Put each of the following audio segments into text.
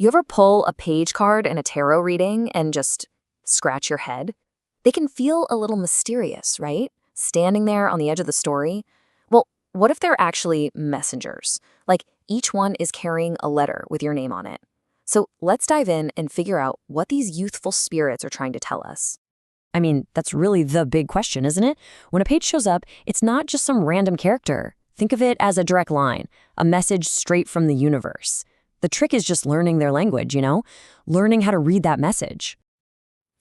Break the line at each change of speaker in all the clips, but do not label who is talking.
You ever pull a page card in a tarot reading and just scratch your head? They can feel a little mysterious, right? Standing there on the edge of the story. Well, what if they're actually messengers? Like each one is carrying a letter with your name on it. So let's dive in and figure out what these youthful spirits are trying to tell us.
I mean, that's really the big question, isn't it? When a page shows up, it's not just some random character. Think of it as a direct line, a message straight from the universe. The trick is just learning their language, learning how to read that message.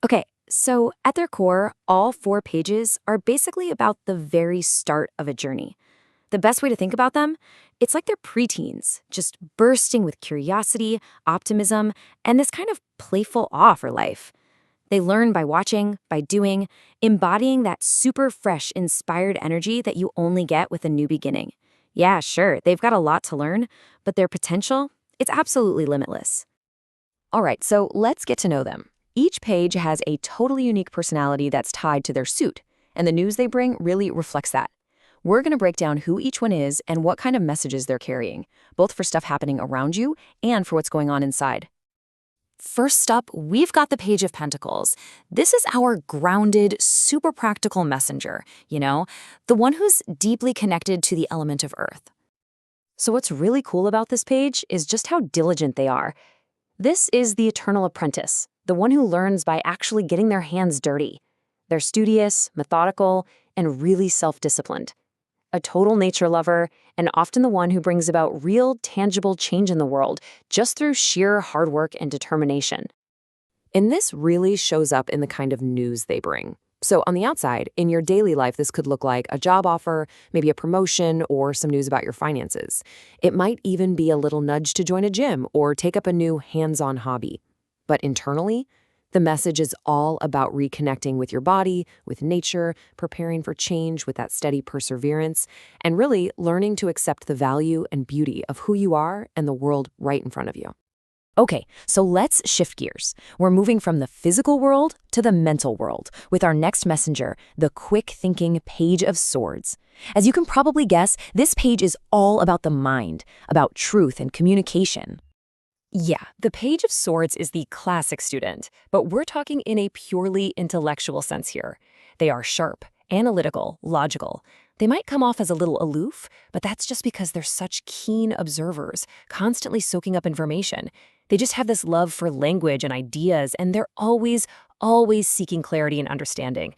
Okay, so at their core, all 4 pages are basically about the very start of a journey. The best way to think about them, it's like they're preteens, just bursting with curiosity, optimism, and this kind of playful awe for life. They learn by watching, by doing, embodying that super fresh, inspired energy that you only get with a new beginning. Yeah, sure, they've got a lot to learn, but their potential, it's absolutely limitless.
All right, so let's get to know them. Each page has a totally unique personality that's tied to their suit, and the news they bring really reflects that. We're going to break down who each one is and what kind of messages they're carrying, both for stuff happening around you and for what's going on inside.
First up, we've got the Page of Pentacles. This is our grounded, super practical messenger, the one who's deeply connected to the element of earth. So what's really cool about this page is just how diligent they are. This is the eternal apprentice, the one who learns by actually getting their hands dirty. They're studious, methodical, and really self-disciplined. A total nature lover, and often the one who brings about real, tangible change in the world just through sheer hard work and determination.
And this really shows up in the kind of news they bring. So on the outside, in your daily life, this could look like a job offer, maybe a promotion, or some news about your finances. It might even be a little nudge to join a gym or take up a new hands-on hobby. But internally, the message is all about reconnecting with your body, with nature, preparing for change with that steady perseverance, and really learning to accept the value and beauty of who you are and the world right in front of you. Okay, so let's shift gears. We're moving from the physical world to the mental world with our next messenger, the quick-thinking Page of Swords. As you can probably guess, this page is all about the mind, about truth and communication.
Yeah, the Page of Swords is the classic student, but we're talking in a purely intellectual sense here. They are sharp, analytical, logical. They might come off as a little aloof, but that's just because they're such keen observers, constantly soaking up information. They just have this love for language and ideas, and they're always seeking clarity and understanding.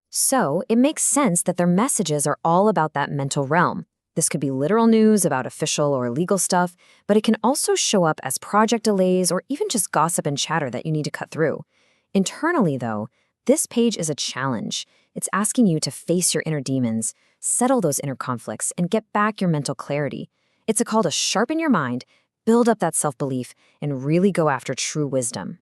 So it makes sense that their messages are all about that mental realm. This could be literal news about official or legal stuff, but it can also show up as project delays or even just gossip and chatter that you need to cut through. Internally, though, this page is a challenge. It's asking you to face your inner demons, settle those inner conflicts, and get back your mental clarity. It's a call to sharpen your mind, build up that self-belief, and really go after true wisdom.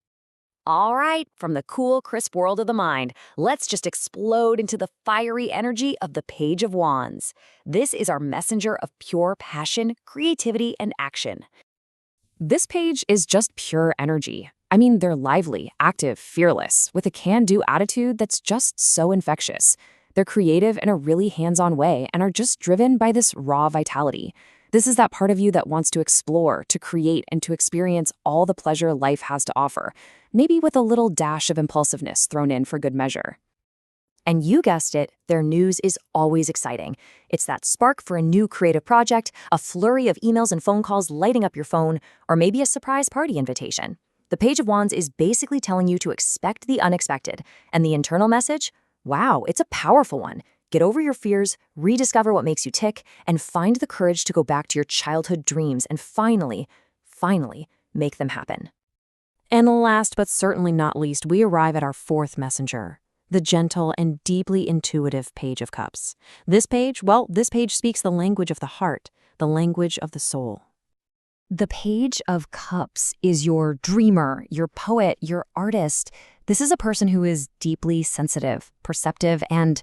All right, from the cool, crisp world of the mind, let's just explode into the fiery energy of the Page of Wands. This is our messenger of pure passion, creativity, and action. This page is just pure energy. I mean, they're lively, active, fearless, with a can-do attitude that's just so infectious. They're creative in a really hands-on way and are just driven by this raw vitality. This is that part of you that wants to explore, to create, and to experience all the pleasure life has to offer, maybe with a little dash of impulsiveness thrown in for good measure. And you guessed it, their news is always exciting. It's that spark for a new creative project, a flurry of emails and phone calls lighting up your phone, or maybe a surprise party invitation. The Page of Wands is basically telling you to expect the unexpected, and the internal message? Wow, it's a powerful one. Get over your fears, rediscover what makes you tick, and find the courage to go back to your childhood dreams and finally make them happen.
And last but certainly not least, we arrive at our fourth messenger, the gentle and deeply intuitive Page of Cups. This page speaks the language of the heart, the language of the soul.
The Page of Cups is your dreamer, your poet, your artist. This is a person who is deeply sensitive, perceptive, and,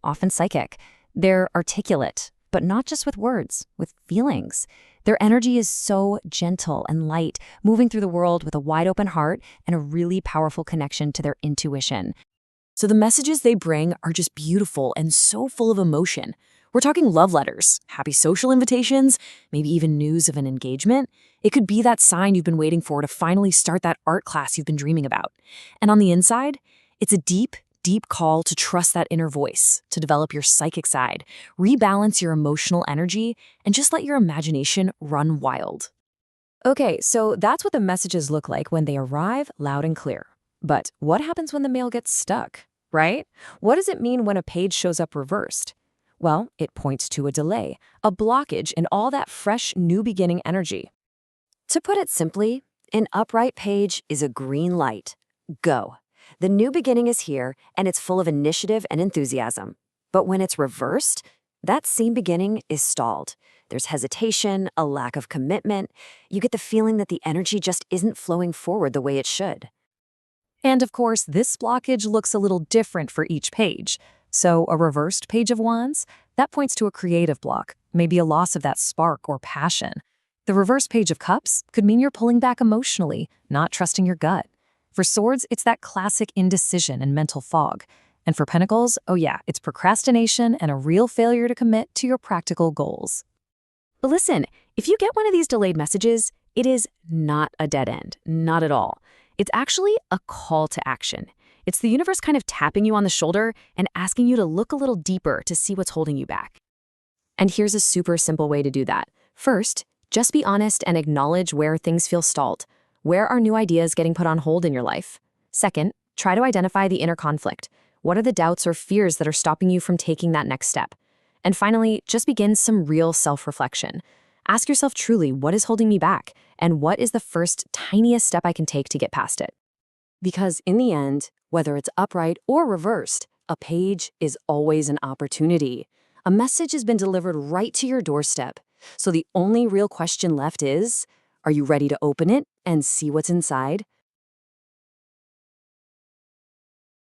often psychic. They're articulate, but not just with words, with feelings. Their energy is so gentle and light, moving through the world with a wide open heart and a really powerful connection to their intuition. So the messages they bring are just beautiful and so full of emotion. We're talking love letters, happy social invitations, maybe even news of an engagement. It could be that sign you've been waiting for to finally start that art class you've been dreaming about. And on the inside, it's a deep, deep call to trust that inner voice, to develop your psychic side, rebalance your emotional energy, and just let your imagination run wild. Okay, so that's what the messages look like when they arrive loud and clear. But what happens when the mail gets stuck, right? What does it mean when a page shows up reversed? Well, it points to a delay, a blockage in all that fresh, new beginning energy. To put it simply, an upright page is a green light. Go. The new beginning is here, and it's full of initiative and enthusiasm. But when it's reversed, that same beginning is stalled. There's hesitation, a lack of commitment. You get the feeling that the energy just isn't flowing forward the way it should. And of course, this blockage looks a little different for each page. So a reversed page of wands, that points to a creative block, maybe a loss of that spark or passion. The reverse page of cups could mean you're pulling back emotionally, not trusting your gut. For swords, it's that classic indecision and mental fog. And for pentacles, oh yeah, it's procrastination and a real failure to commit to your practical goals. But listen, if you get one of these delayed messages, it is not a dead end, not at all. It's actually a call to action. It's the universe kind of tapping you on the shoulder and asking you to look a little deeper to see what's holding you back. And here's a super simple way to do that. First, just be honest and acknowledge where things feel stalled. Where are new ideas getting put on hold in your life? Second, try to identify the inner conflict. What are the doubts or fears that are stopping you from taking that next step? And finally, just begin some real self-reflection. Ask yourself truly, what is holding me back? And what is the first, tiniest step I can take to get past it? Because in the end, whether it's upright or reversed, a page is always an opportunity. A message has been delivered right to your doorstep. So the only real question left is, are you ready to open it and see what's inside?